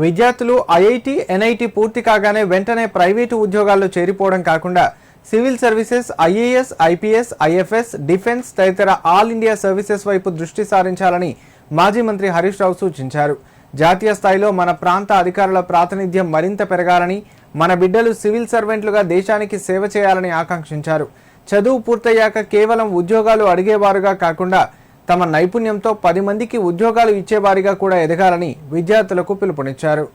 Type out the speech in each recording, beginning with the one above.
విద్యార్థులు IIT, NIT పూర్తి కాగానే వెంటనే ప్రైవేటు ఉద్యోగాల్లో చేరిపోవడం కాకుండా civil services, IAS, IPS, IFS, defence తదితర ఆల్ ఇండియా సర్వీసెస్ వైపు దృష్టి సారించాలని మాజీ మంత్రి హరీష్ రావు సూచించారు. జాతీయ స్థాయిలో మన ప్రాంత అధికారుల ప్రాతినిధ్యం మరింత పెరగాలని, మన బిడ్డలు సివిల్ సర్వెంట్లుగా దేశానికి సేవ చేయాలని ఆకాంక్షించారు. చదువు పూర్తయ్యాక కేవలం ఉద్యోగాలు అడిగేవారుగా కాకుండా తమ నైపుణ్యంతో 10 మందికి ఉద్యోగాలు ఇచ్చేవారిగా కూడా ఎదగాలని విద్యార్థులకు పిలుపునిచ్చారు.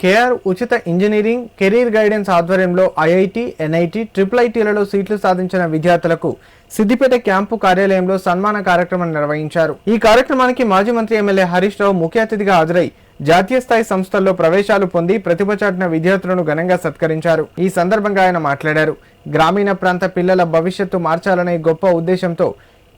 కేఆర్ ఉచిత ఇంజనీరింగ్ కెరీర్ గైడెన్స్ ఆధ్వర్యంలో ఐఐటి, ఎన్ఐటి, ఐఐటీలలో సీట్లు సాధించిన విద్యార్థులకు సిద్దిపేట క్యాంపు కార్యాలయంలో సన్మాన కార్యక్రమం నిర్వహించారు. ఈ కార్యక్రమానికి మాజీ మంత్రి ఎమ్మెల్యే హరీష్ రావు ముఖ్య అతిథిగా హాజరై జాతీయ స్థాయి సంస్థల్లో ప్రవేశాలు పొంది ప్రతిభ చాటిన విద్యార్థులను ఘనంగా సత్కరించారు. ఈ సందర్భంగా ఆయన మాట్లాడారు. గ్రామీణ ప్రాంత పిల్లల భవిష్యత్తు మార్చాలనే గొప్ప ఉద్దేశంతో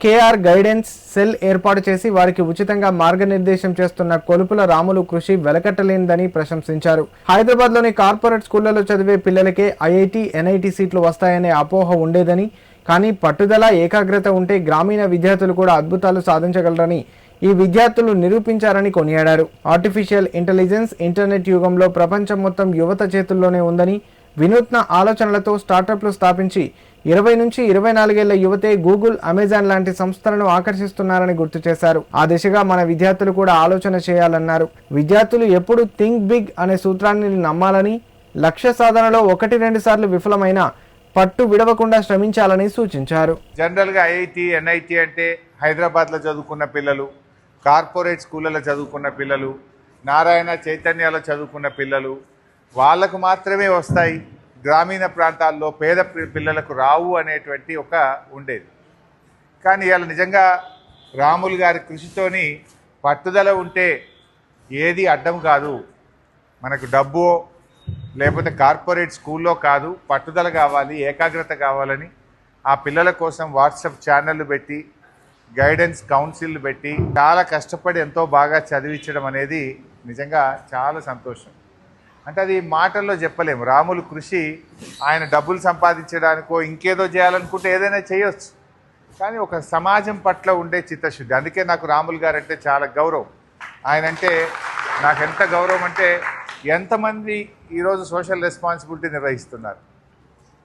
కేఆర్ గైడెన్స్ సెల్ ఏర్పాటు చేసి వారికి ఉచితంగా మార్గనిర్దేశం చేస్తున్న కొలుపుల రాములు కృషి వెలకట్టలేనిదని ప్రశంసించారు. హైదరాబాద్లోని కార్పొరేట్ స్కూళ్లలో చదివే పిల్లలకే ఐఐటి, ఎన్ఐటి సీట్లు వస్తాయనే అపోహ ఉండేదని, కానీ పట్టుదల, ఏకాగ్రత ఉంటే గ్రామీణ విద్యార్థులు కూడా అద్భుతాలు సాధించగలరని ఈ విద్యార్థులు నిరూపించారని కొనియాడారు. ఆర్టిఫిషియల్ ఇంటెలిజెన్స్ ఇంటర్నెట్ యుగంలో ప్రపంచం మొత్తం యువత చేతుల్లోనే ఉందని, వినూత్న ఆలోచనలతో స్టార్టప్లు స్థాపించి 20 నుంచి 24 ఏళ్ల యువతే గూగుల్, అమెజాన్ లాంటి సంస్థలను ఆకర్షిస్తున్నారని గుర్తు చేశారు. ఆ దిశగా మన విద్యార్థులు కూడా ఆలోచన చేయాలన్నారు. విద్యార్థులు ఎప్పుడు థింక్ బిగ్ అనే సూత్రాన్ని నమ్మాలని, లక్ష్య సాధనలో 1-2 సార్లు విఫలమైన పట్టు విడవకుండా శ్రమించాలని సూచించారు. జనరల్గా ఐఐటి, ఎన్ఐటి అంటే హైదరాబాద్లో చదువుకున్న పిల్లలు, కార్పొరేట్ స్కూళ్ళలో చదువుకున్న పిల్లలు, నారాయణ చైతన్యాలో చదువుకున్న పిల్లలు, వాళ్ళకు మాత్రమే వస్తాయి. గ్రామీణ ప్రాంతాల్లో పేద పిల్లలకు రావు అనేటువంటి ఒక ఉండేది. కానీ ఇవాళ నిజంగా రాములు గారి కృషితోని పట్టుదల ఉంటే ఏది అడ్డం కాదు. మనకు డబ్బు లేకపోతే కార్పొరేట్ స్కూల్లో కాదు, పట్టుదల కావాలి, ఏకాగ్రత కావాలని ఆ పిల్లల కోసం వాట్సాప్ ఛానళ్ళు పెట్టి, గైడెన్స్ కౌన్సిల్ పెట్టి చాలా కష్టపడి ఎంతో బాగా చదివించడం అనేది నిజంగా చాలా సంతోషం. అంటే అది మాటల్లో చెప్పలేము. రాములు కృషి ఆయన డబ్బులు సంపాదించడానికో ఇంకేదో చేయాలనుకుంటే ఏదైనా చేయొచ్చు, కానీ ఒక సమాజం పట్ల ఉండే చిత్తశుద్ధి. అందుకే నాకు రాములు గారు అంటే చాలా గౌరవం. ఆయన అంటే నాకు ఎంత గౌరవం అంటే, ఎంతమంది ఈరోజు సోషల్ రెస్పాన్సిబిలిటీ నిర్వహిస్తున్నారు.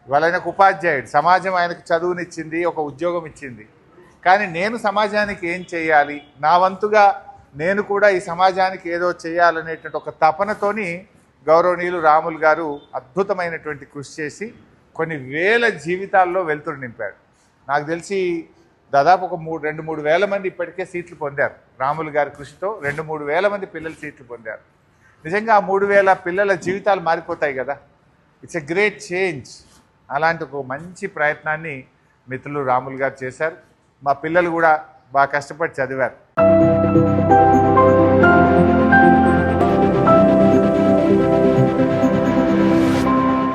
ఇవాళ ఆయనకు ఉపాధ్యాయుడు, సమాజం ఆయనకు చదువునిచ్చింది, ఒక ఉద్యోగం ఇచ్చింది. కానీ నేను సమాజానికి ఏం చేయాలి, నా వంతుగా నేను కూడా ఈ సమాజానికి ఏదో చేయాలనేటువంటి ఒక తపనతోని గౌరవనీయులు రాములు గారు అద్భుతమైనటువంటి కృషి చేసి కొన్ని వేల జీవితాల్లో వెలుతురు నింపాడు. నాకు తెలిసి దాదాపు ఒక 2-3 వేల మంది ఇప్పటికే సీట్లు పొందారు. రాములు గారి కృషితో 2-3 వేల మంది పిల్లలు సీట్లు పొందారు. నిజంగా ఆ 3,000 పిల్లల జీవితాలు మారిపోతాయి కదా. It's a great change. అలాంటి ఒక మంచి ప్రయత్నాన్ని మిత్రులు రాములు గారు చేశారు. మా పిల్లలు కూడా బాగా కష్టపడి చదివారు.